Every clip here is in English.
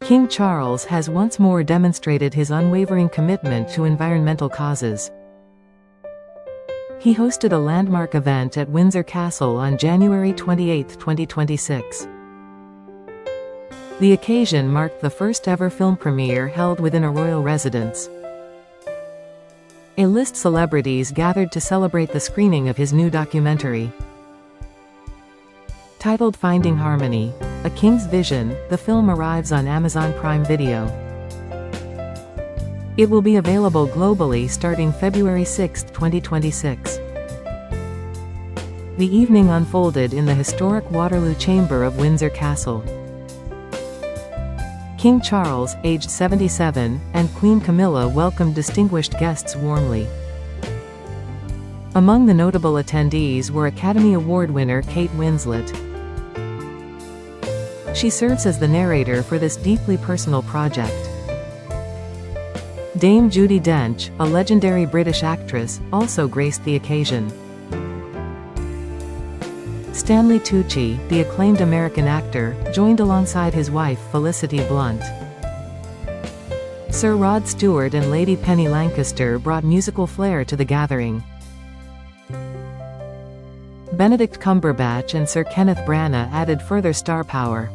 King Charles has once more demonstrated his unwavering commitment to environmental causes. He hosted a landmark event at Windsor Castle on January 28, 2026. The occasion marked the first-ever film premiere held within a royal residence. A-list celebrities gathered to celebrate the screening of his new documentary. Titled Finding Harmony: A King's Vision, the film arrives on Amazon Prime Video. It will be available globally starting February 6, 2026. The evening unfolded in the historic Waterloo Chamber of Windsor Castle. King Charles, aged 77, and Queen Camilla welcomed distinguished guests warmly. Among the notable attendees were Academy Award winner Kate Winslet. She serves as the narrator for this deeply personal project. Dame Judi Dench, a legendary British actress, also graced the occasion. Stanley Tucci, the acclaimed American actor, joined alongside his wife Felicity Blunt. Sir Rod Stewart and Lady Penny Lancaster brought musical flair to the gathering. Benedict Cumberbatch and Sir Kenneth Branagh added further star power.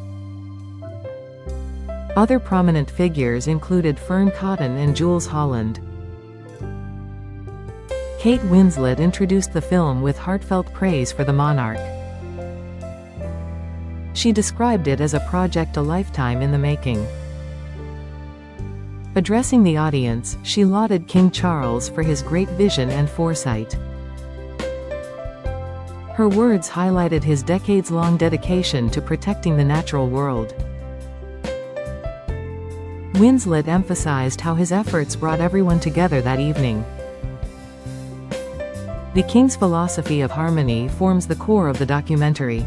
Other prominent figures included Fern Cotton and Jules Holland. Kate Winslet introduced the film with heartfelt praise for the monarch. She described it as a project a lifetime in the making. Addressing the audience, she lauded King Charles for his great vision and foresight. Her words highlighted his decades-long dedication to protecting the natural world. Winslet emphasized how his efforts brought everyone together that evening. The King's philosophy of harmony forms the core of the documentary.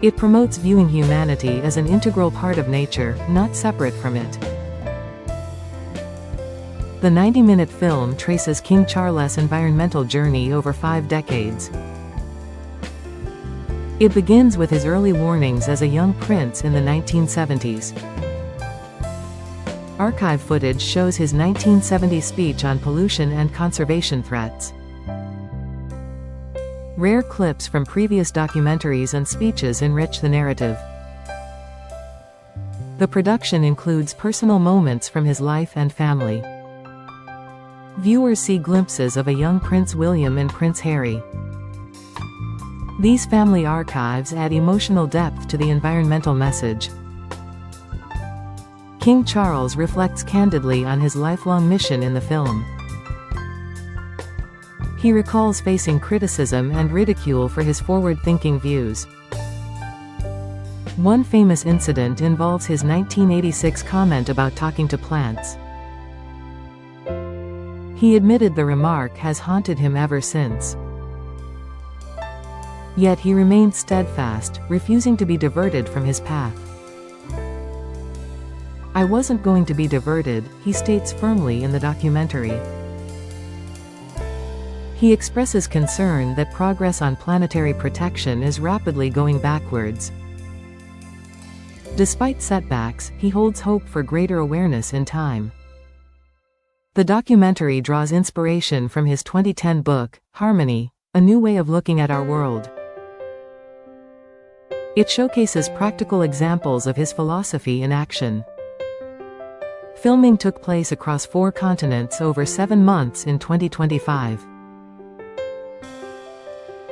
It promotes viewing humanity as an integral part of nature, not separate from it. The 90-minute film traces King Charles' environmental journey over 5 decades. It begins with his early warnings as a young prince in the 1970s. Archive footage shows his 1970 speech on pollution and conservation threats. Rare clips from previous documentaries and speeches enrich the narrative. The production includes personal moments from his life and family. Viewers see glimpses of a young Prince William and Prince Harry. These family archives add emotional depth to the environmental message. King Charles reflects candidly on his lifelong mission in the film. He recalls facing criticism and ridicule for his forward-thinking views. One famous incident involves his 1986 comment about talking to plants. He admitted the remark has haunted him ever since. Yet he remained steadfast, refusing to be diverted from his path. "I wasn't going to be diverted," he states firmly in the documentary. He expresses concern that progress on planetary protection is rapidly going backwards. Despite setbacks, he holds hope for greater awareness in time. The documentary draws inspiration from his 2010 book, Harmony: A New Way of Looking at Our World. It showcases practical examples of his philosophy in action. Filming took place across 4 continents over 7 months in 2025.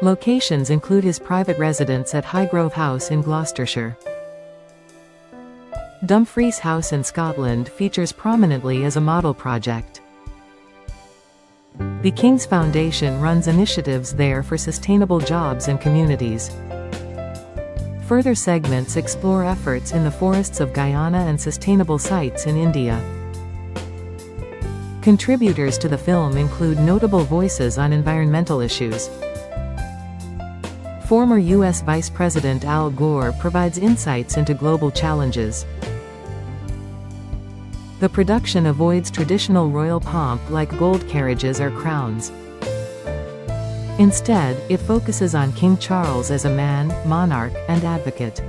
Locations include his private residence at Highgrove House in Gloucestershire. Dumfries House in Scotland features prominently as a model project. The King's Foundation runs initiatives there for sustainable jobs and communities. Further segments explore efforts in the forests of Guyana and sustainable sites in India. Contributors to the film include notable voices on environmental issues. Former U.S. Vice President Al Gore provides insights into global challenges. The production avoids traditional royal pomp like gold carriages or crowns. Instead, it focuses on King Charles as a man, monarch, and advocate.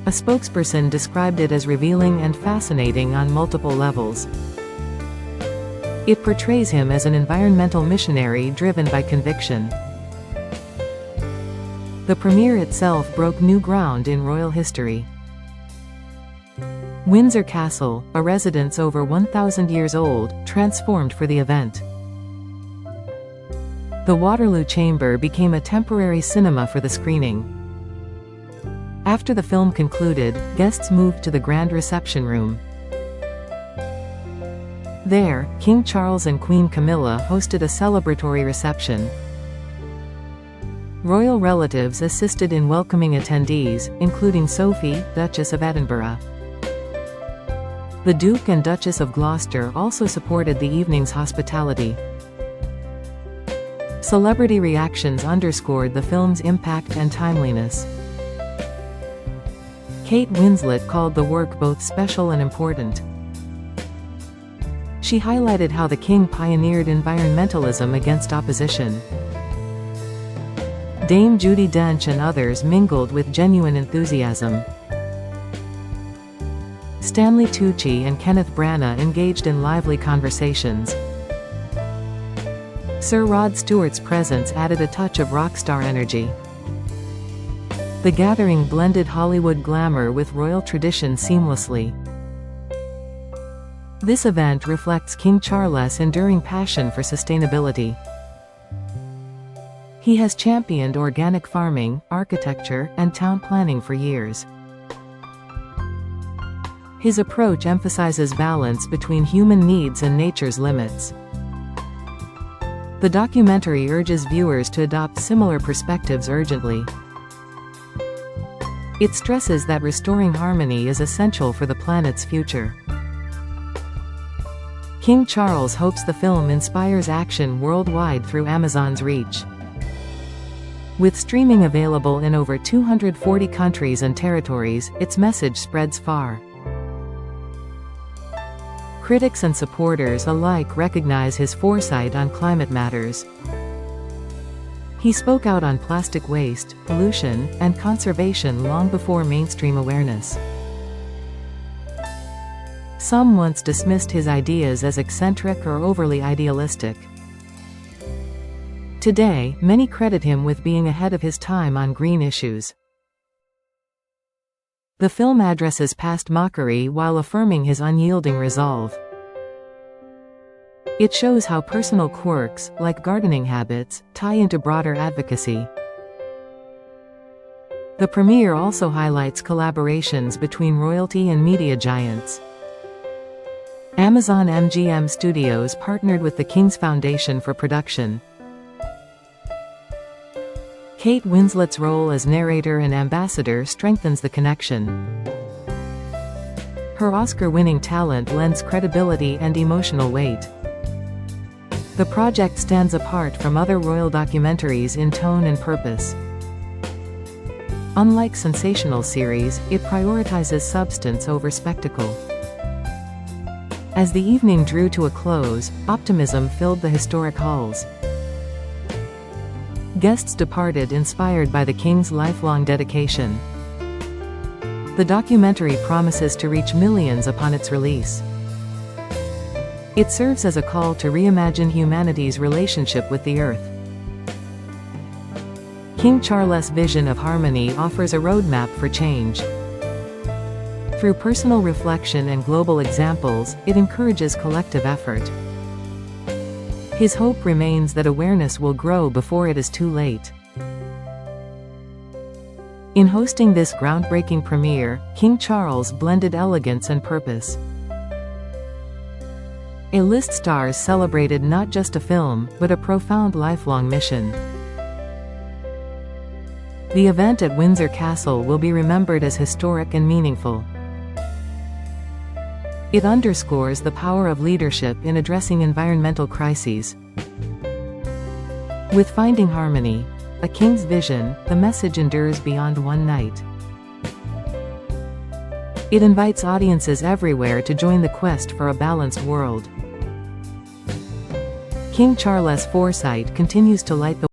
A spokesperson described it as revealing and fascinating on multiple levels. It portrays him as an environmental missionary driven by conviction. The premiere itself broke new ground in royal history. Windsor Castle, a residence over 1,000 years old, transformed for the event. The Waterloo Chamber became a temporary cinema for the screening. After the film concluded, guests moved to the grand reception room. There, King Charles and Queen Camilla hosted a celebratory reception. Royal relatives assisted in welcoming attendees, including Sophie, Duchess of Edinburgh. The Duke and Duchess of Gloucester also supported the evening's hospitality. Celebrity reactions underscored the film's impact and timeliness. Kate Winslet called the work both special and important. She highlighted how the king pioneered environmentalism against opposition. Dame Judi Dench and others mingled with genuine enthusiasm. Stanley Tucci and Kenneth Branagh engaged in lively conversations. Sir Rod Stewart's presence added a touch of rock star energy. The gathering blended Hollywood glamour with royal tradition seamlessly. This event reflects King Charles' enduring passion for sustainability. He has championed organic farming, architecture, and town planning for years. His approach emphasizes balance between human needs and nature's limits. The documentary urges viewers to adopt similar perspectives urgently. It stresses that restoring harmony is essential for the planet's future. King Charles hopes the film inspires action worldwide through Amazon's reach. With streaming available in over 240 countries and territories, its message spreads far. Critics and supporters alike recognize his foresight on climate matters. He spoke out on plastic waste, pollution, and conservation long before mainstream awareness. Some once dismissed his ideas as eccentric or overly idealistic. Today, many credit him with being ahead of his time on green issues. The film addresses past mockery while affirming his unyielding resolve. It shows how personal quirks, like gardening habits, tie into broader advocacy. The premiere also highlights collaborations between royalty and media giants. Amazon MGM Studios partnered with the King's Foundation for production. Kate Winslet's role as narrator and ambassador strengthens the connection. Her Oscar-winning talent lends credibility and emotional weight. The project stands apart from other royal documentaries in tone and purpose. Unlike sensational series, it prioritizes substance over spectacle. As the evening drew to a close, optimism filled the historic halls. Guests departed inspired by the King's lifelong dedication. The documentary promises to reach millions upon its release. It serves as a call to reimagine humanity's relationship with the Earth. King Charles' vision of harmony offers a roadmap for change. Through personal reflection and global examples, it encourages collective effort. His hope remains that awareness will grow before it is too late. In hosting this groundbreaking premiere, King Charles blended elegance and purpose. A-list stars celebrated not just a film, but a profound lifelong mission. The event at Windsor Castle will be remembered as historic and meaningful. It underscores the power of leadership in addressing environmental crises. With Finding Harmony, a king's vision, the message endures beyond one night. It invites audiences everywhere to join the quest for a balanced world. King Charles' foresight continues to light the